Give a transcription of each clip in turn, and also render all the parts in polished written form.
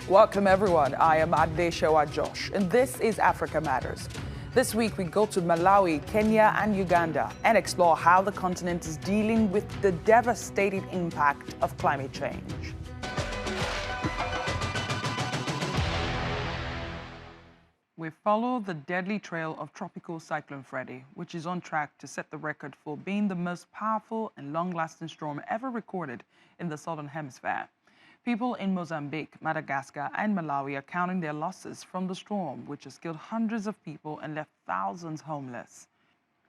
Welcome, everyone. I am Idai Josh, and this is Africa Matters. This week, we go to Malawi, Kenya, and Uganda and explore how the continent is dealing with the devastating impact of climate change. We follow the deadly trail of tropical Cyclone Freddy, which is on track to set the record for being the most powerful and long-lasting storm ever recorded in the Southern Hemisphere. People in Mozambique, Madagascar, and Malawi are counting their losses from the storm, which has killed hundreds of people and left thousands homeless.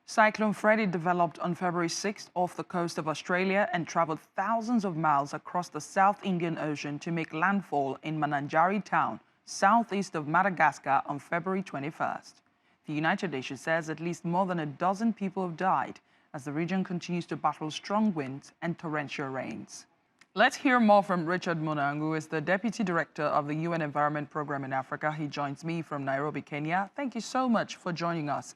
Cyclone Freddy developed on February 6th off the coast of Australia and traveled thousands of miles across the South Indian Ocean to make landfall in Mananjari town, southeast of Madagascar, on February 21st. The United Nations says at least more than a dozen people have died as the region continues to battle strong winds and torrential rains. Let's hear more from Richard Munang, who is the Deputy Director of the UN Environment Programme in Africa. He joins me from Nairobi, Kenya. Thank you so much for joining us.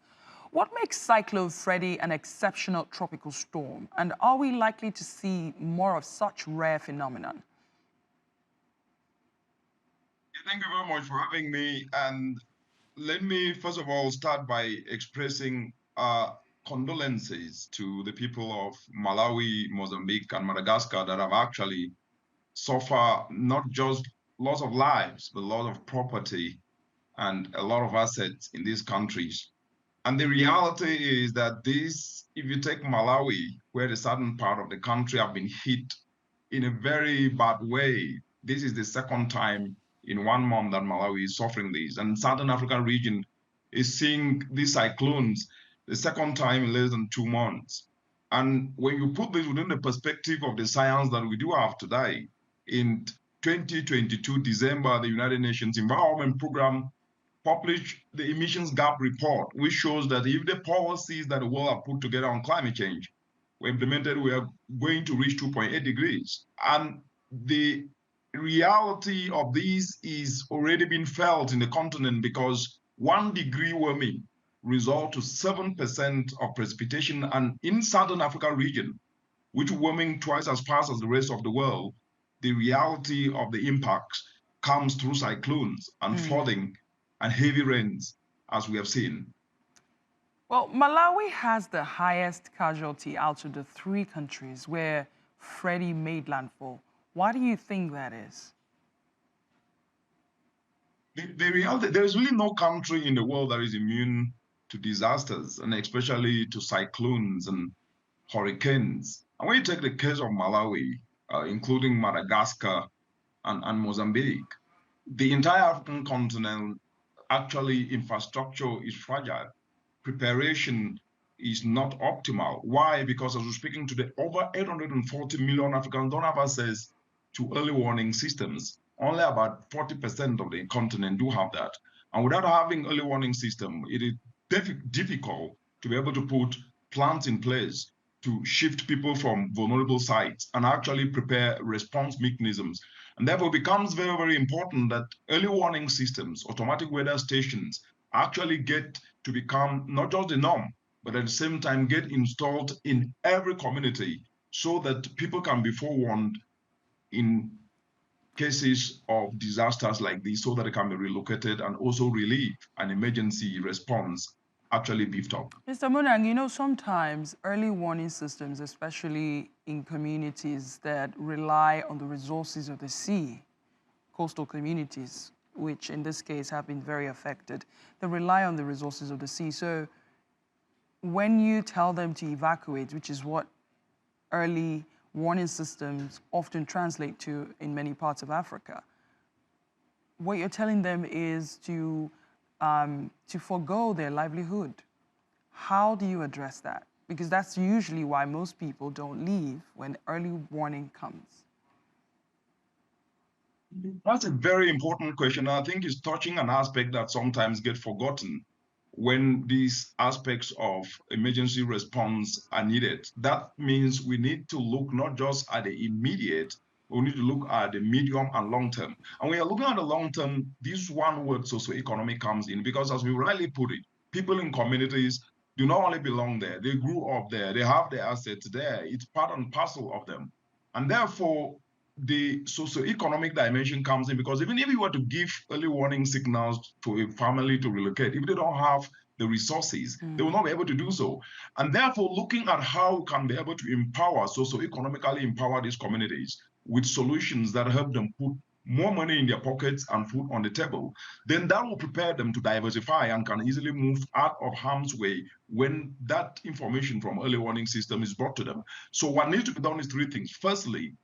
What makes Cyclone Freddy an exceptional tropical storm? And are we likely to see more of such rare phenomenon? Thank you very much for having me. And let me, first of all, start by expressing condolences to the people of Malawi, Mozambique, and Madagascar that have actually suffered not just loss of lives, but loss of property and a lot of assets in these countries. And the reality is that this, if you take Malawi, where the southern part of the country have been hit in a very bad way, this is the second time in 1 month that Malawi is suffering this. And Southern African region is seeing these cyclones the second time in less than 2 months. And when you put this within the perspective of the science that we do have today, in 2022 December, the United Nations Environment Programme published the emissions gap report, which shows that if the policies that the world have put together on climate change were implemented, we are going to reach 2.8 degrees. And the reality of this is already being felt in the continent because 1 degree warming result to 7% of precipitation, and in Southern Africa region, which warming twice as fast as the rest of the world, the reality of the impacts comes through cyclones and flooding and heavy rains, as we have seen. Well, Malawi has the highest casualty out of the 3 countries where Freddy made landfall. Why do you think that is? The reality, there is really no country in the world that is immune to disasters, and especially to cyclones and hurricanes. And when you take the case of Malawi, including Madagascar and Mozambique, the entire African continent, actually infrastructure is fragile. Preparation is not optimal. Why? Because as we're speaking today, over 840 million Africans don't have access to early warning systems. Only about 40% of the continent do have that. And without having early warning system, it is difficult to be able to put plans in place to shift people from vulnerable sites and actually prepare response mechanisms. And therefore it becomes very, very important that early warning systems, automatic weather stations, actually get to become not just the norm, but at the same time get installed in every community so that people can be forewarned in cases of disasters like this, so that it can be relocated and also relief and emergency response actually beefed up. Mr. Munang, you know, sometimes early warning systems, especially in communities that rely on the resources of the sea, coastal communities, which in this case have been very affected, they rely on the resources of the sea. So when you tell them to evacuate, which is what early warning systems often translate to in many parts of Africa, what you're telling them is to forego their livelihood. How do you address that? Because that's usually why most people don't leave when early warning comes. That's a very important question. I think it's touching an aspect that sometimes gets forgotten when these aspects of emergency response are needed. That means we need to look not just at the immediate, we need to look at the medium and long term. And when you're looking at the long term, this one word socioeconomic comes in, because as we rightly put it, people in communities do not only belong there, they grew up there, they have their assets there, it's part and parcel of them. And therefore, the socioeconomic dimension comes in, because even if you were to give early warning signals to a family to relocate, if they don't have the resources, they will not be able to do so. And therefore, looking at how we can be able to empower, socioeconomically empower these communities with solutions that help them put more money in their pockets and food on the table, then that will prepare them to diversify and can easily move out of harm's way when that information from early warning system is brought to them. So what needs to be done is three things. Firstly,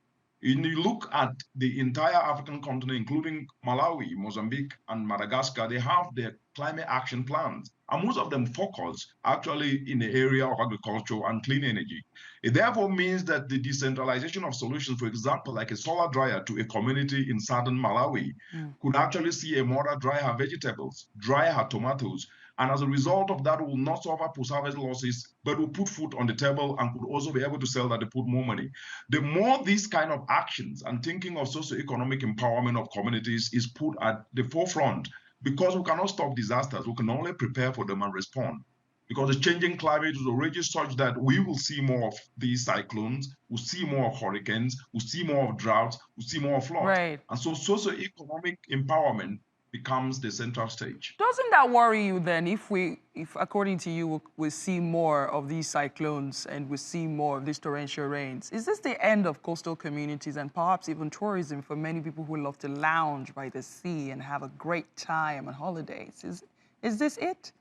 when you look at the entire African continent, including Malawi, Mozambique, and Madagascar, they have their climate action plans. And most of them focus actually in the area of agriculture and clean energy. It therefore means that the decentralization of solutions, for example, like a solar dryer to a community in southern Malawi, could actually see a mother dry her vegetables, dry her tomatoes, and as a result of that, will not suffer post-harvest losses, but will put food on the table and could also be able to sell that they put more money. The more these kind of actions and thinking of socioeconomic empowerment of communities is put at the forefront, because we cannot stop disasters, we can only prepare for them and respond. Because the changing climate is already such that we will see more of these cyclones, we'll see more of hurricanes, we'll see more of droughts, we'll see more of floods. Right. And so socioeconomic empowerment becomes the central stage. Doesn't that worry you then if according to you, we see more of these cyclones and we see more of these torrential rains? Is this the end of coastal communities and perhaps even tourism for many people who love to lounge by the sea and have a great time on holidays? Is this it?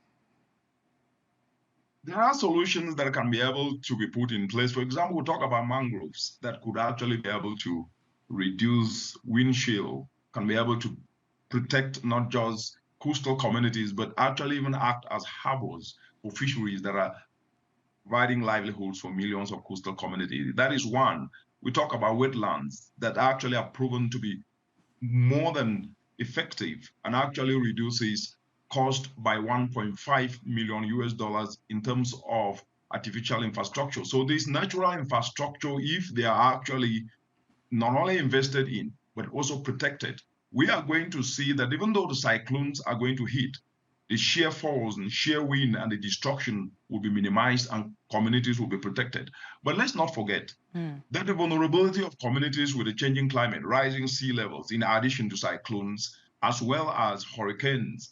There are solutions that can be able to be put in place. For example, we talk about mangroves that could actually be able to reduce wind chill, can be able to protect not just coastal communities, but actually even act as harbors for fisheries that are providing livelihoods for millions of coastal communities. That is one. We talk about wetlands that actually are proven to be more than effective and actually reduces cost by 1.5 million US dollars in terms of artificial infrastructure. So this natural infrastructure, if they are actually not only invested in, but also protected, we are going to see that even though the cyclones are going to hit, the sheer force and sheer wind and the destruction will be minimized and communities will be protected. But let's not forget that the vulnerability of communities with the changing climate, rising sea levels, in addition to cyclones, as well as hurricanes,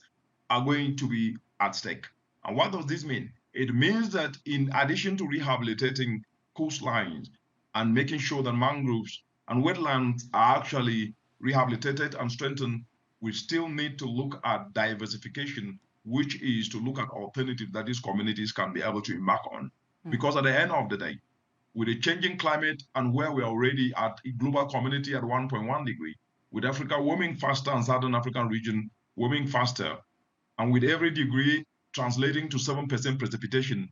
are going to be at stake. And what does this mean? It means that in addition to rehabilitating coastlines and making sure that mangroves and wetlands are actually rehabilitated and strengthened, we still need to look at diversification, which is to look at alternatives that these communities can be able to embark on. Because at the end of the day, with a changing climate and where we're already at a global community at 1.1 degree, with Africa warming faster and Southern African region warming faster, and with every degree translating to 7% precipitation,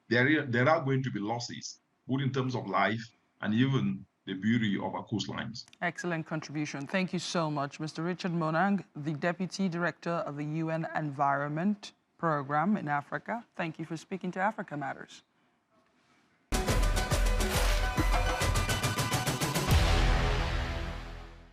there are going to be losses, both in terms of life and even the beauty of our coastlines. Excellent contribution. Thank you so much, Mr. Richard Monang, the Deputy Director of the UN Environment Program in Africa. Thank you for speaking to Africa Matters.